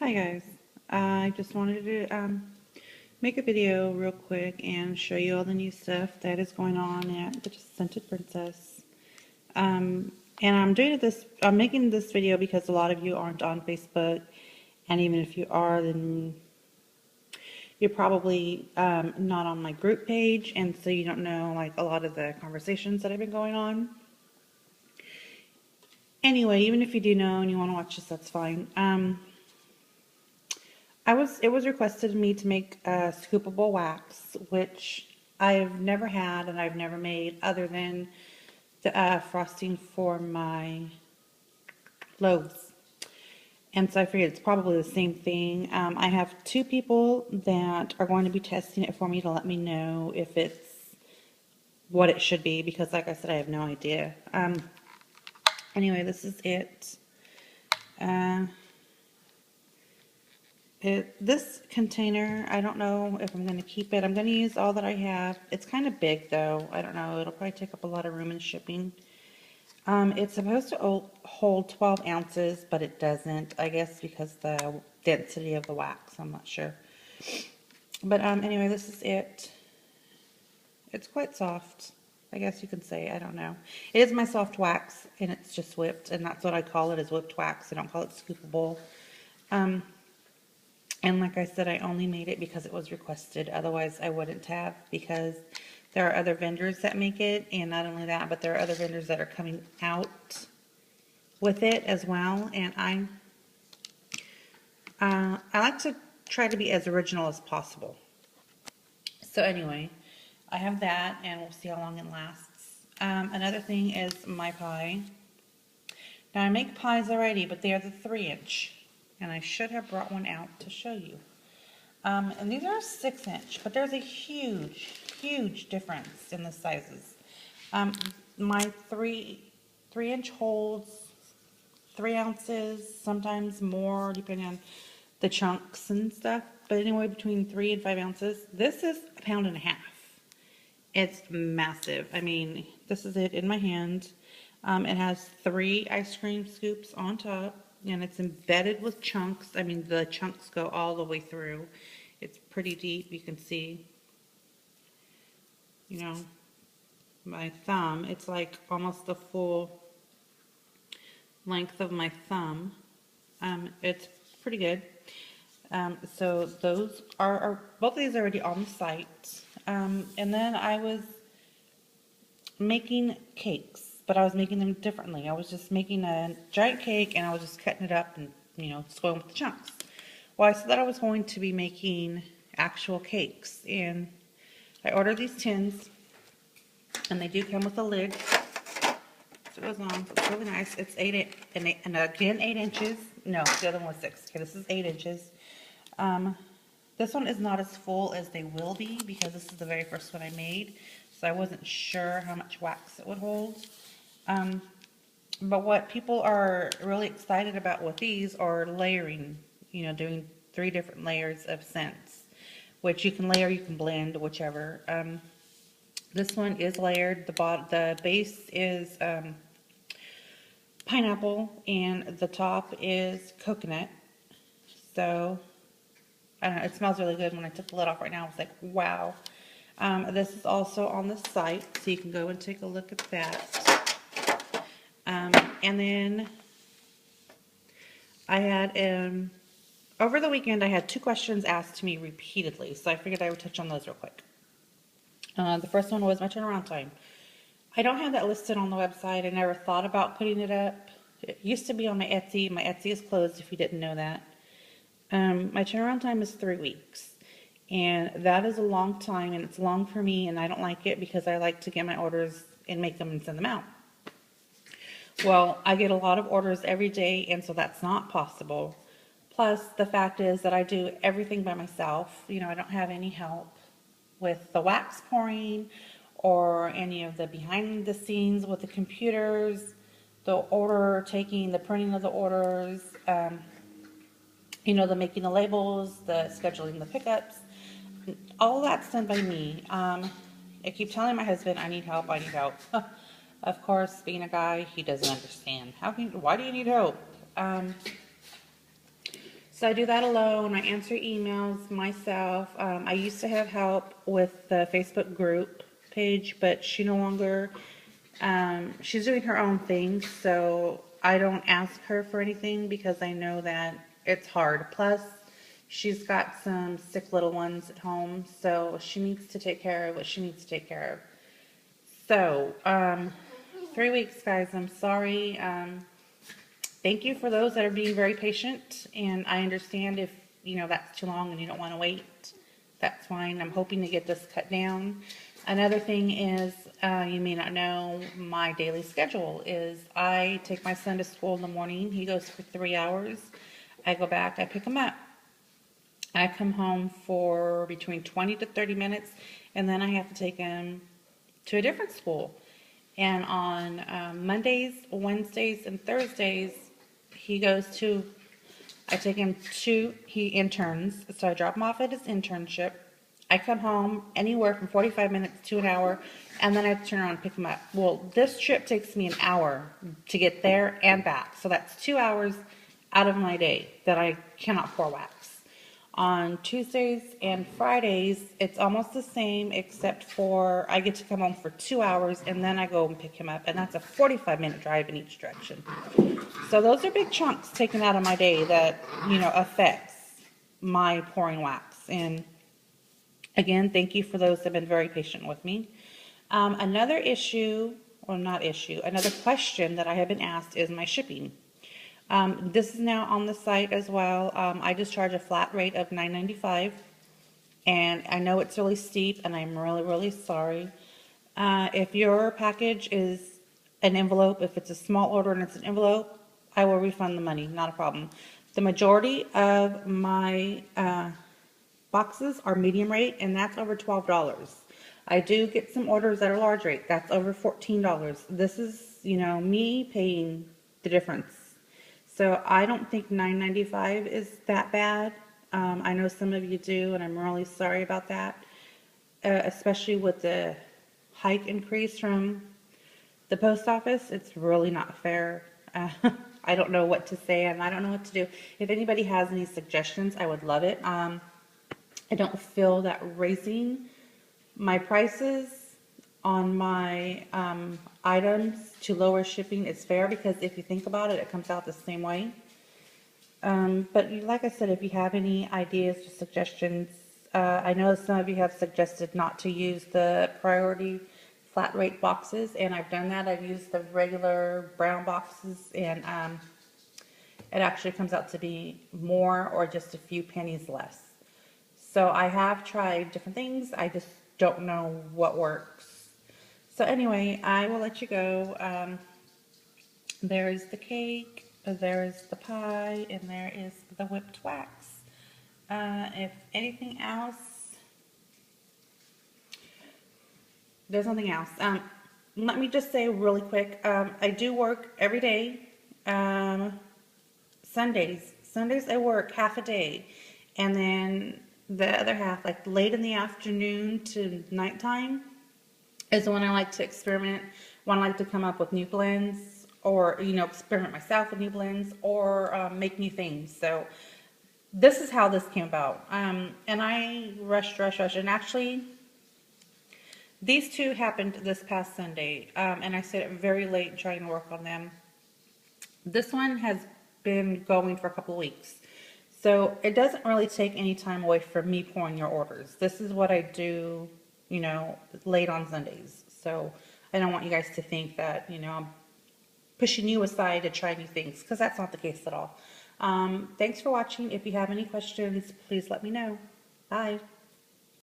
Hi guys, I just wanted to make a video real quick and show you all the new stuff that is going on at the Scented Princess. And I'm making this video because a lot of you aren't on Facebook, and even if you are, then you're probably not on my group page, and so you don't know like a lot of the conversations that have been going on. Anyway, even if you do know and you want to watch this, that's fine. It was requested of me to make a scoopable wax, which I've never had and I've never made other than the frosting for my loaves. And so I figured it's probably the same thing. I have two people that are going to be testing it for me to let me know if it's what it should be, because like I said, I have no idea. Anyway, this is it. This container, I don't know if I'm going to keep it. I'm going to use all that I have. It's kind of big though. I don't know. It'll probably take up a lot of room in shipping. It's supposed to hold 12 ounces, but it doesn't. I guess because the density of the wax. I'm not sure. But anyway, this is it. It's quite soft, I guess you could say. I don't know. It is my soft wax, and it's just whipped, and that's what I call it, is whipped wax. I don't call it scoopable. And like I said, I only made it because it was requested. Otherwise, I wouldn't have, because there are other vendors that make it. And not only that, but there are other vendors that are coming out with it as well. And I like to try to be as original as possible. So anyway, I have that, and we'll see how long it lasts. Another thing is my pie. Now, I make pies already, but they are the 3-inch. And I should have brought one out to show you. And these are 6-inch, but there's a huge difference in the sizes. My 3-inch holds 3 ounces, sometimes more, depending on the chunks and stuff. But anyway, between 3 and 5 ounces. This is 1.5 pounds. It's massive. I mean, this is it in my hand. It has 3 ice cream scoops on top. And it's embedded with chunks. I mean, the chunks go all the way through. It's pretty deep. You can see, you know, my thumb. It's like almost the full length of my thumb. It's pretty good. So those are both of these are already on the site. And then I was making cakes. But I was making them differently. I was just making a giant cake, and I was just cutting it up and, you know, just going with the chunks. Well, I said that I was going to be making actual cakes, and I ordered these tins, and they do come with a lid. So it goes on. So it's really nice. It's 8 and again 8 inches. No, the other one was 6. Okay, this is 8 inches. This one is not as full as they will be, because this is the very first one I made, so I wasn't sure how much wax it would hold. But what people are really excited about with these are layering, you know, doing 3 different layers of scents, which you can layer, you can blend, whichever. This one is layered. The base is pineapple, and the top is coconut. So, I don't know, it smells really good. When I took the lid off right now, I was like, wow. This is also on the site, so you can go and take a look at that. And then I had, over the weekend, I had 2 questions asked to me repeatedly, so I figured I would touch on those real quick. The first one was my turnaround time. I don't have that listed on the website. I never thought about putting it up. It used to be on my Etsy. My Etsy is closed, if you didn't know that. My turnaround time is 3 weeks. And that is a long time, and it's long for me, and I don't like it because I like to get my orders and make them and send them out. Well, I get a lot of orders every day, and so that's not possible. Plus, the fact is that I do everything by myself. You know, I don't have any help with the wax pouring or any of the behind the scenes with the computers, the order taking, the printing of the orders, you know, the making the labels, the scheduling the pickups. All that's done by me. I keep telling my husband I need help, I need help. Of course, being a guy, he doesn't understand. Why do you need help? So I do that alone. I answer emails myself. I used to have help with the Facebook group page, but she no longer, she's doing her own thing. So I don't ask her for anything because I know that it's hard. Plus, she's got some sick little ones at home, so she needs to take care of what she needs to take care of. So, 3 weeks, guys. I'm sorry. Thank you for those that are being very patient, and I understand if, that's too long and you don't want to wait. That's fine. I'm hoping to get this cut down. Another thing is, you may not know, my daily schedule is I take my son to school in the morning. He goes for 3 hours. I go back, I pick him up. I come home for between 20 to 30 minutes, and then I have to take him to a different school. And on Mondays, Wednesdays, and Thursdays, I take him to, he interns, so I drop him off at his internship. I come home anywhere from 45 minutes to an hour, and then I have to turn around and pick him up. Well, this trip takes me an hour to get there and back, so that's 2 hours out of my day that I cannot pour wax. On Tuesdays and Fridays, it's almost the same, except for I get to come home for 2 hours, and then I go and pick him up, and that's a 45-minute drive in each direction. So those are big chunks taken out of my day that, affects my pouring wax. And again, thank you for those that have been very patient with me. Another question that I have been asked is my shipping. This is now on the site as well. I just charge a flat rate of $9.95, and I know it's really steep, and I'm really, really sorry. If your package is an envelope, if it's a small order and it's an envelope, I will refund the money, not a problem. The majority of my boxes are medium rate, and that's over $12. I do get some orders that are large rate. That's over $14. This is, me paying the difference. So I don't think $9.95 is that bad. I know some of you do, and I'm really sorry about that, especially with the hike increase from the post office. It's really not fair. I don't know what to say, and I don't know what to do. If anybody has any suggestions, I would love it. I don't feel that raising my prices on my items to lower shipping is fair, because if you think about it, it comes out the same way. But like I said, if you have any ideas or suggestions, I know some of you have suggested not to use the priority flat rate boxes, and I've done that. I've used the regular brown boxes, and it actually comes out to be more or just a few pennies less. So I have tried different things. I just don't know what works. So anyway, I will let you go. There's the cake, there's the pie, and there is the whipped wax. If anything else, there's nothing else. Let me just say really quick, I do work every day. Sundays I work half a day, and then the other half, like late in the afternoon to nighttime, is when I like to experiment, when I like to come up with new blends, or, experiment myself with new blends, or make new things. So this is how this came about. And I rushed. And actually, these two happened this past Sunday, and I stayed up very late trying to work on them. This one has been going for a couple of weeks. So it doesn't really take any time away from me pouring your orders. This is what I do, late on Sundays. So I don't want you guys to think that, I'm pushing you aside to try new things, because that's not the case at all. Thanks for watching. If you have any questions, please let me know. Bye.